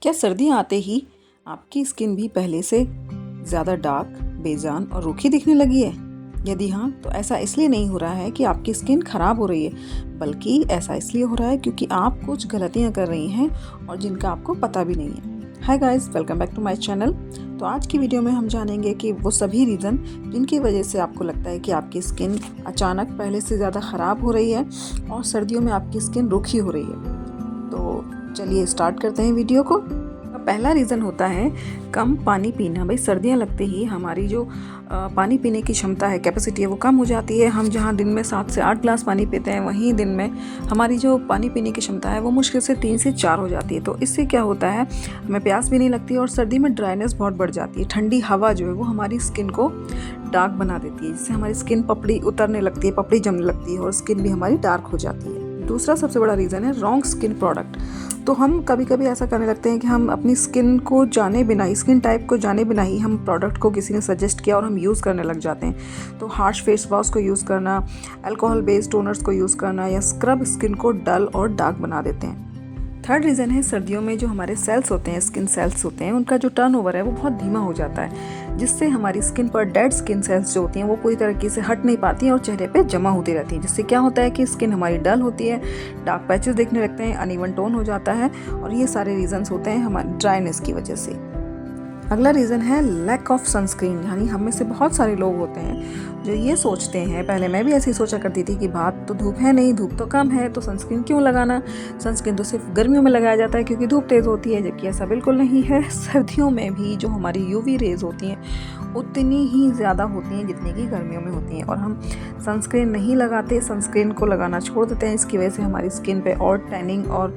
क्या सर्दियाँ आते ही आपकी स्किन भी पहले से ज़्यादा डार्क, बेजान और रूखी दिखने लगी है? यदि हाँ, तो ऐसा इसलिए नहीं हो रहा है कि आपकी स्किन खराब हो रही है, बल्कि ऐसा इसलिए हो रहा है क्योंकि आप कुछ गलतियाँ कर रही हैं और जिनका आपको पता भी नहीं है। Hi guys, welcome back to my channel. तो आज की वीडियो में हम जानेंगे कि वो सभी रीज़न जिनकी वजह से आपको लगता है कि आपकी स्किन अचानक पहले से ज़्यादा ख़राब हो रही है और सर्दियों में आपकी स्किन रूखी हो रही है। तो चलिए स्टार्ट करते हैं वीडियो को। पहला रीज़न होता है कम पानी पीना। भाई सर्दियाँ लगते ही हमारी जो पानी पीने की क्षमता है, कैपेसिटी है, वो कम हो जाती है। हम जहाँ दिन में 7 से 8 ग्लास पानी पीते हैं, वहीं दिन में हमारी जो पानी पीने की क्षमता है वो मुश्किल से 3 से 4 हो जाती है। तो इससे क्या होता है, हमें प्यास भी नहीं लगती और सर्दी में ड्राइनेस बहुत बढ़ जाती है। ठंडी हवा जो है वो हमारी स्किन को डार्क बना देती है, जिससे हमारी स्किन पपड़ी उतरने लगती है, पपड़ी जमने लगती है और स्किन भी हमारी डार्क हो जाती है। दूसरा सबसे बड़ा रीज़न है रॉन्ग स्किन प्रोडक्ट। तो हम कभी कभी ऐसा करने लगते हैं कि हम अपनी स्किन को जाने बिना ही, स्किन टाइप को जाने बिना ही हम प्रोडक्ट को किसी ने सजेस्ट किया और हम यूज़ करने लग जाते हैं। तो हार्श फेस वॉश को यूज़ करना, अल्कोहल बेस्ड टोनर्स को यूज़ करना या स्क्रब स्किन को डल और डार्क बना देते हैं। थर्ड रीज़न है सर्दियों में जो हमारे सेल्स होते हैं, स्किन सेल्स होते हैं, उनका जो टर्नओवर है वो बहुत धीमा हो जाता है, जिससे हमारी स्किन पर डेड स्किन सेल्स जो होती हैं वो पूरी तरीके से हट नहीं पाती हैं और चेहरे पे जमा होती रहती हैं, जिससे क्या होता है कि स्किन हमारी डल होती है, डार्क पैचेस दिखने लगते हैं, अनइवन टोन हो जाता है और ये सारे रीजंस होते हैं हमारी ड्राइनेस की वजह से। अगला रीज़न है लैक ऑफ सनस्क्रीन। यानी हम में से बहुत सारे लोग होते हैं जो ये सोचते हैं, पहले मैं भी ऐसे ही सोचा करती थी कि बात तो धूप है नहीं, धूप तो कम है, तो सनस्क्रीन क्यों लगाना, सनस्क्रीन तो सिर्फ गर्मियों में लगाया जाता है क्योंकि धूप तेज़ होती है, जबकि ऐसा बिल्कुल नहीं है। सर्दियों में भी जो हमारी यूवी रेज होती हैं उतनी ही ज़्यादा होती हैं जितनी कि गर्मियों में होती हैं, और हम सनस्क्रीन नहीं लगाते, सनस्क्रीन को लगाना छोड़ देते हैं। इसकी वजह से हमारी स्किन पे और टैनिंग और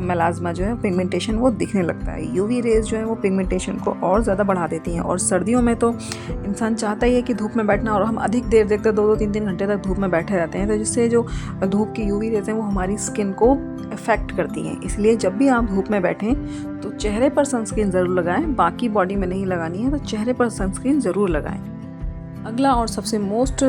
मेलाज्मा जो है, पिगमेंटेशन, वो दिखने लगता है। यूवी रेज जो है वो पिगमेंटेशन को और ज़्यादा बढ़ा देती हैं। और सर्दियों में तो इंसान चाहता ही है कि धूप में बैठना, और हम अधिक देर देखते 2-2 3-3 घंटे तक धूप में बैठे रहते हैं, तो जिससे जो धूप की यूवी रेज हैं वो हमारी स्किन को इफ़ेक्ट करती हैं। इसलिए जब भी आप धूप में बैठें तो चेहरे पर सनस्क्रीन ज़रूर लगाएं, बाकी बॉडी में नहीं लगानी है, तो चेहरे पर सनस्क्रीन ज़रूर लगाएं। अगला और सबसे मोस्ट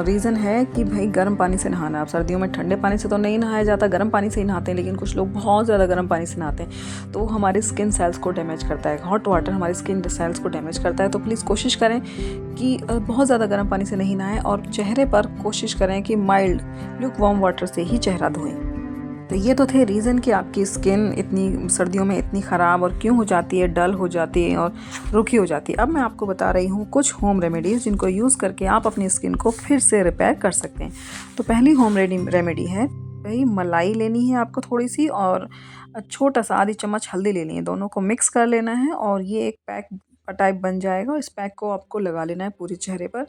रीज़न है कि भाई गर्म पानी से नहाना। अब सर्दियों में ठंडे पानी से तो नहीं नहाया जाता, गर्म पानी से ही नहाते हैं, लेकिन कुछ लोग बहुत ज़्यादा गर्म पानी से नहाते हैं तो हमारे स्किन सेल्स को डैमेज करता है। हॉट वाटर हमारी स्किन सेल्स को डैमेज करता है। तो प्लीज़ कोशिश करें कि बहुत ज़्यादा गर्म पानी से नहीं नहाएं और चेहरे पर कोशिश करें कि माइल्ड ल्यूक वार्म वाटर से ही चेहरा धोएं। तो ये तो थे रीज़न कि आपकी स्किन इतनी सर्दियों में इतनी ख़राब और क्यों हो जाती है, डल हो जाती है और रूखी हो जाती है। अब मैं आपको बता रही हूँ कुछ होम रेमेडीज़ जिनको यूज़ करके आप अपनी स्किन को फिर से रिपेयर कर सकते हैं। तो पहली होम रेमेडी है, भाई मलाई लेनी है आपको थोड़ी सी, और छोटा सा आधी चम्मच हल्दी लेनी है, दोनों को मिक्स कर लेना है और ये एक पैक टाइप बन जाएगा। इस पैक को आपको लगा लेना है पूरे चेहरे पर,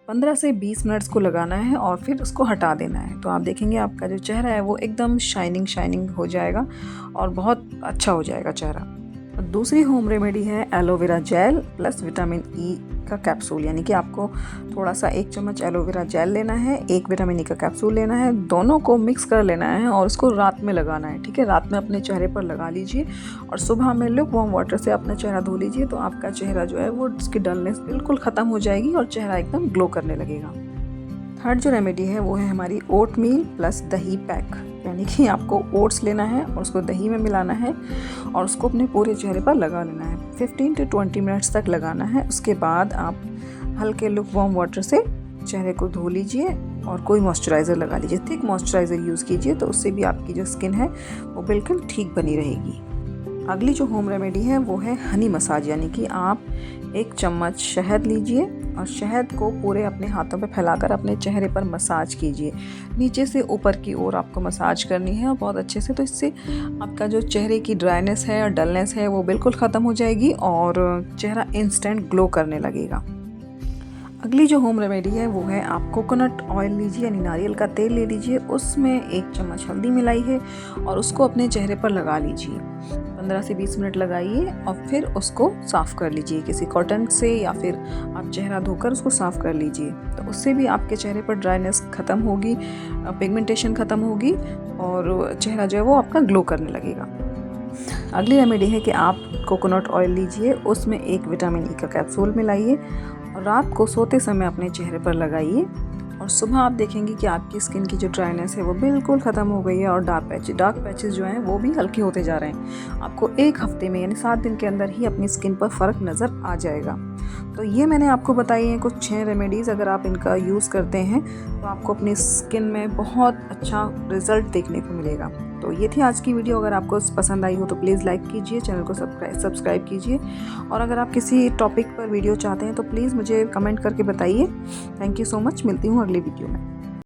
15 से 20 मिनट्स को लगाना है और फिर उसको हटा देना है। तो आप देखेंगे आपका जो चेहरा है वो एकदम शाइनिंग हो जाएगा और बहुत अच्छा हो जाएगा चेहरा। और दूसरी होम रेमेडी है aloe vera gel plus vitamin E का कैप्सूल। यानी कि आपको थोड़ा सा 1 चम्मच एलोवेरा जेल लेना है, 1 विटामिन ई का कैप्सूल लेना है, दोनों को मिक्स कर लेना है और उसको रात में लगाना है। ठीक है, रात में अपने चेहरे पर लगा लीजिए और सुबह में ल्यूक वार्म वाटर से अपना चेहरा धो लीजिए। तो आपका चेहरा जो है वो उसकी डलनेस बिल्कुल ख़त्म हो जाएगी और चेहरा एकदम ग्लो करने लगेगा। थर्ड जो रेमेडी है वो है हमारी ओट मील प्लस दही पैक। यानी कि आपको ओट्स लेना है और उसको दही में मिलाना है और उसको अपने पूरे चेहरे पर लगा लेना है। 15 to 20 मिनट्स तक लगाना है। उसके बाद आप हल्के लुक वार्म वाटर से चेहरे को धो लीजिए और कोई मॉइस्चराइज़र लगा लीजिए। थिक मॉइस्चराइज़र यूज़ कीजिए, तो उससे भी आपकी जो स्किन है वो बिल्कुल ठीक बनी रहेगी। अगली जो होम रेमेडी है वो है हनी मसाज। यानी कि आप 1 चम्मच शहद लीजिए और शहद को पूरे अपने हाथों पे फैलाकर अपने चेहरे पर मसाज कीजिए। नीचे से ऊपर की ओर आपको मसाज करनी है और बहुत अच्छे से। तो इससे आपका जो चेहरे की ड्राइनेस है और डलनेस है वो बिल्कुल ख़त्म हो जाएगी और चेहरा इंस्टेंट ग्लो करने लगेगा। अगली जो होम रेमेडी है वो है, आप कोकोनट ऑयल लीजिए, यानी नारियल का तेल ले लीजिए, उसमें 1 चम्मच हल्दी मिलाई है और उसको अपने चेहरे पर लगा लीजिए। 15 से 20 मिनट लगाइए और फिर उसको साफ़ कर लीजिए किसी कॉटन से, या फिर आप चेहरा धोकर उसको साफ़ कर लीजिए। तो उससे भी आपके चेहरे पर ड्राइनेस ख़त्म होगी, पिगमेंटेशन ख़त्म होगी और चेहरा जो है वो आपका ग्लो करने लगेगा। अगली रेमेडी है कि आप कोकोनट ऑयल लीजिए, उसमें 1 विटामिन ई का कैप्सूल मिलाइए और रात को सोते समय अपने चेहरे पर लगाइए और सुबह आप देखेंगे कि आपकी स्किन की जो ड्राइनेस है वो बिल्कुल ख़त्म हो गई है और डार्क पैचेस जो हैं वो भी हल्के होते जा रहे हैं। आपको 1 हफ्ते में यानी 7 दिन के अंदर ही अपनी स्किन पर फ़र्क नज़र आ जाएगा। तो ये मैंने आपको बताई हैं कुछ 6 रेमेडीज़, अगर आप इनका यूज़ करते हैं तो आपको अपनी स्किन में बहुत अच्छा रिज़ल्ट देखने को मिलेगा। तो ये थी आज की वीडियो। अगर आपको पसंद आई हो तो प्लीज़ लाइक कीजिए, चैनल को सब्सक्राइब कीजिए, और अगर आप किसी टॉपिक पर वीडियो चाहते हैं तो प्लीज़ मुझे कमेंट करके बताइए। Thank you so much. मिलती हूँ अगली वीडियो में।